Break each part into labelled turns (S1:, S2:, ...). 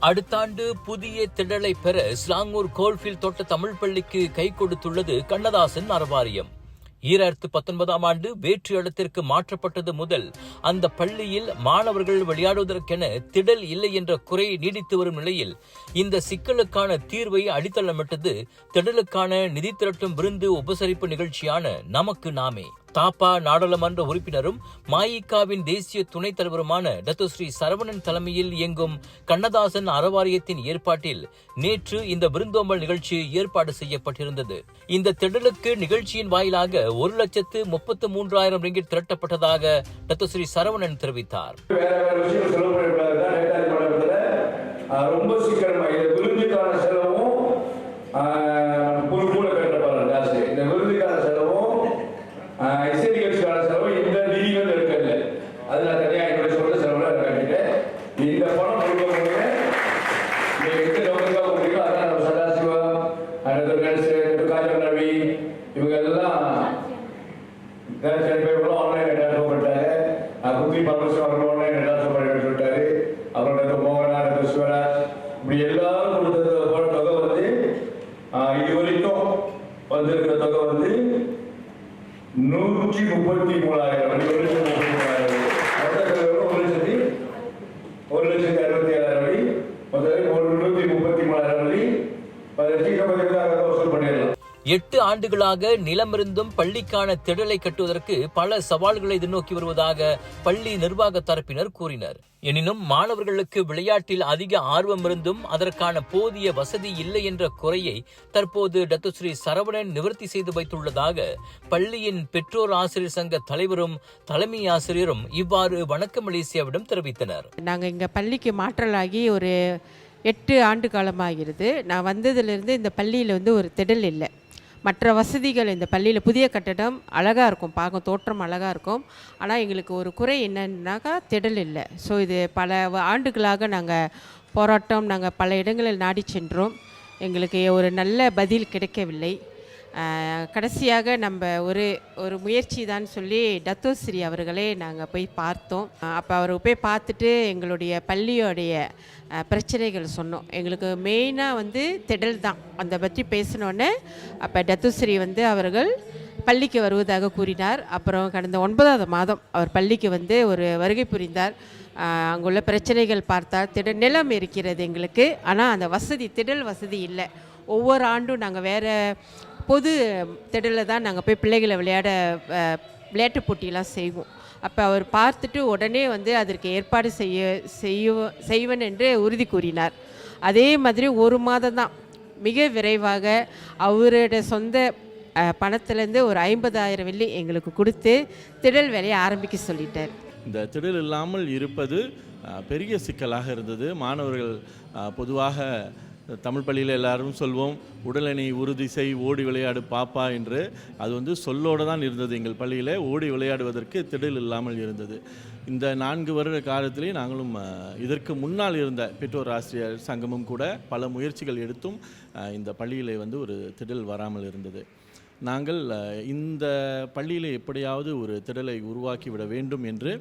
S1: அடுத்த ஆண்டு புதிய திடலை பெற ஸ்லாங்கூர் கோல்ஃபீல்ட் தோட்ட தமிழ் பள்ளிக்கு கை கொடுத்துள்ளது கண்ணதாசன் அறவாரியம். 2019ஆம் ஆண்டு வேற்று இடத்திற்கு மாற்றப்பட்டது முதல் அந்த பள்ளியில் மாணவர்கள் விளையாடுவதற்கென திடல் இல்லை என்ற குறை நீடித்து வரும் நிலையில் இந்த சிக்கலுக்கான தீர்வை அடித்தளமிட்டது திடலுக்கான நிதி திரட்டும் விருந்து உபசரிப்பு நிகழ்ச்சியான நமக்கு நாமே. தாப்பா நாடாளுமன்ற உறுப்பினரும் மாயிகாவின் தேசிய துணைத் தலைவருமான டத்தோஸ்ரீ சரவணன் தலைமையில் இயங்கும் கண்ணதாசன் அறவாரியத்தின் ஏற்பாட்டில் நேற்று இந்த விருந்தோம்பல் நிகழ்ச்சி ஏற்பாடு செய்யப்பட்டிருந்தது. இந்த திடலுக்கு நிகழ்ச்சியின் வாயிலாக 1,33,000 ரிங்கிட் திரட்டப்பட்டதாக டத்தோஸ்ரீ சரவணன் தெரிவித்தார்.
S2: வந்திருக்கிற தொகை வந்து
S1: 8 ஆண்டுகளாக நிலமிருந்தும் பள்ளிக்கான திடலை கட்டுவதற்கு பல சவால்களை எதிர்நோக்கி வருவதாக பள்ளி நிர்வாக தரப்பினர் கூறினர். எனினும் மாணவர்களுக்கு விளையாட்டில் அதிக ஆர்வம் இருந்தும் அதற்கான போதிய வசதி இல்லை என்ற குறையை தற்போது டத்தோஸ்ரீ சரவணன் நிவர்த்தி செய்து வைத்துள்ளதாக பள்ளியின் பெற்றோர் ஆசிரியர் சங்க தலைவரும் தலைமை ஆசிரியரும் இவ்வாறு வணக்கம் மலேசியாவிடம் தெரிவித்தனர்.
S3: நாங்கள் இங்கே பள்ளிக்கு மாற்றலாகி ஒரு 8 ஆண்டு காலமாகிறது. நான் வந்ததிலிருந்து இந்த பள்ளியில் ஒரு திடல் இல்லை. மற்ற வசதிகள் இந்த பள்ளியில் புதிய கட்டடம் அழகாக இருக்கும், பார்க்க தோற்றம் அழகாக இருக்கும். ஆனால் எங்களுக்கு ஒரு குறை என்னன்னாக்கா திடல் இல்லை. ஸோ இது பல ஆண்டுகளாக நாங்கள் போராட்டம், நாங்கள் பல இடங்களில் நாடி சென்றோம். எங்களுக்கு ஒரு நல்ல பதில் கிடைக்கவில்லை. கடைசியாக நம்ம ஒரு முயற்சி தான் சொல்லி டத்தோஸ்ரீ அவர்களே நாங்கள் போய் பார்த்தோம். அப்போ அவர் போய் பார்த்துட்டு எங்களுடைய பள்ளியோடைய பிரச்சனைகள் சொன்னோம். எங்களுக்கு மெயினாக திடல் தான். அதை பற்றி பேசினோன்னே அப்போ டத்தோஸ்ரீ அவர்கள் பள்ளிக்கு வருவதாக கூறினார். அப்புறம் கடந்த 9ஆவது மாதம் அவர் பள்ளிக்கு ஒரு வருகை புரிந்தார். அங்குள்ள பிரச்சனைகள் பார்த்தார். திடல் நிலம் இருக்கிறது எங்களுக்கு, ஆனால் அந்த திடல் வசதி இல்லை. ஒவ்வொரு ஆண்டும் நாங்கள் வேறு பொது திடலில் தான் நாங்கள் போய் பிள்ளைகளை விளையாட்டு போட்டியெல்லாம் செய்வோம். அப்போ அவர் பார்த்துட்டு உடனே அதற்கு ஏற்பாடு செய்வேன் என்று உறுதி கூறினார். அதே மாதிரி ஒரு மாதம் தான் மிக விரைவாக அவரோட சொந்த பணத்திலேருந்து ஒரு 50,000 வெள்ளி எங்களுக்கு கொடுத்து திடல் வேலையை ஆரம்பிக்க சொல்லிட்டார்.
S4: இந்த திடல் இல்லாமல் இருப்பது பெரிய சிக்கலாக இருந்தது. மாணவர்கள் பொதுவாக தமிழ் பள்ளியில் எல்லாரும் சொல்வோம், உடலணி உறுதி செய், ஓடி விளையாடு பாப்பா என்று. அது சொல்லோடு தான் இருந்தது. எங்கள் பள்ளியில் ஓடி விளையாடுவதற்கு திடல் இல்லாமல் இருந்தது. இந்த 4 வருட காலத்திலே நாங்களும் இதற்கு முன்னால் இருந்த பெற்றோர் ஆசிரியர் சங்கமும் கூட பல முயற்சிகள் எடுத்தும் இந்த பள்ளியில் ஒரு திடல் வராமல் இருந்தது. நாங்கள் இந்த பள்ளியில் எப்படியாவது ஒரு திடலை உருவாக்கிவிட வேண்டும் என்று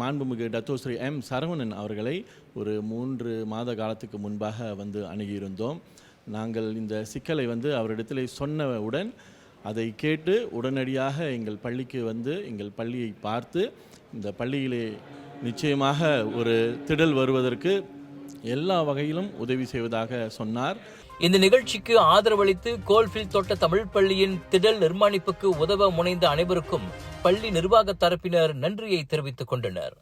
S4: மாண்புமிகு டத்தோஸ்ரீ எம் சரவணன் அவர்களை ஒரு 3 மாத காலத்துக்கு முன்பாக அணுகியிருந்தோம். நாங்கள் இந்த சிக்கலை அவரிடத்தில் சொன்னவுடன் அதை கேட்டு உடனடியாக எங்கள் பள்ளிக்கு எங்கள் பள்ளியை பார்த்து இந்த பள்ளியிலே நிச்சயமாக ஒரு திடல் வருவதற்கு எல்லா வகையிலும் உதவி செய்வதாக சொன்னார்.
S1: இந்த நிகழ்ச்சிக்கு ஆதரவளித்து கோல்ஃபீல்ட் தோட்ட தமிழ் பள்ளியின் திடல் நிர்மாணிப்புக்கு உதவ முனைந்த அனைவருக்கும் பள்ளி நிர்வாக தரப்பினர் நன்றியை தெரிவித்துக் கொண்டனர்.